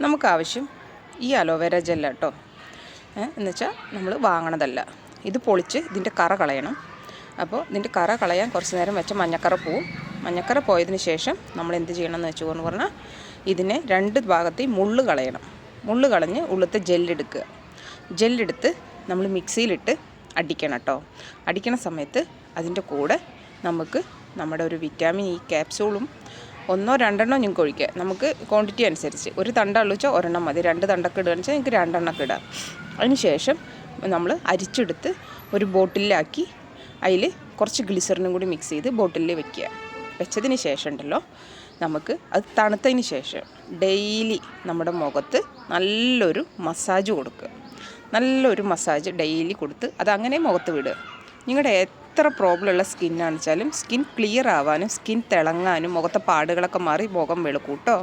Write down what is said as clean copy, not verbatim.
നമുക്കാവശ്യം ഈ അലോവേര ജെല്ല കേട്ടോ. എന്നുവെച്ചാൽ നമ്മൾ വാങ്ങണതല്ല. ഇത് പൊളിച്ച് ഇതിൻ്റെ കറ കളയണം. അപ്പോൾ ഇതിൻ്റെ കറ കളയാൻ കുറച്ച് നേരം വെച്ച മഞ്ഞക്കറ പോവും. മഞ്ഞക്കറ പോയതിന് ശേഷം നമ്മൾ എന്ത് ചെയ്യണമെന്ന് വെച്ചു പറഞ്ഞാൽ ഇതിനെ 2 ഭാഗത്തേയും മുള്ള് കളയണം. മുള്ള് കളഞ്ഞ് ഉള്ളത്തെ ജെല്ലെടുക്കുക. ജെല്ലെടുത്ത് നമ്മൾ മിക്സിയിലിട്ട് അടിക്കണം കേട്ടോ. അടിക്കണ സമയത്ത് അതിൻ്റെ കൂടെ നമുക്ക് നമ്മുടെ ഒരു വിറ്റാമിൻ ഇ ക്യാപ്സ്യൂളും 1-2 നിങ്ങൾക്ക് ഒഴിക്കുക. നമുക്ക് ക്വാണ്ടിറ്റി അനുസരിച്ച് ഒരു തണ്ട ഉള്ളിച്ചാൽ 1 മതി. 2 തണ്ടൊക്കെ ഇടുകയെന്ന് വെച്ചാൽ നിങ്ങൾക്ക് 2 ഇടാം. അതിന് ശേഷം നമ്മൾ അരിച്ചെടുത്ത് ഒരു ബോട്ടിലാക്കി അതിൽ കുറച്ച് ഗ്ലിസറിനും കൂടി മിക്സ് ചെയ്ത് ബോട്ടിലിൽ വെക്കുക. വെച്ചതിന് ശേഷം ഉണ്ടല്ലോ നമുക്ക് അത് തണുത്തതിന് ശേഷം ഡെയിലി നമ്മുടെ മുഖത്ത് നല്ലൊരു മസാജ് കൊടുക്കുക. നല്ലൊരു മസാജ് ഡെയിലി കൊടുത്ത് അതങ്ങനെ മുഖത്ത് വിടുക. നിങ്ങളുടെ എത്ര പ്രോബ്ലം ഉള്ള സ്കിന്നാണെന്ന് വെച്ചാലും സ്കിൻ ക്ലിയർ ആവാനും സ്കിൻ തിളങ്ങാനും മുഖത്തെ പാടുകളൊക്കെ മാറി മുഖം വെളുക്കും കേട്ടോ.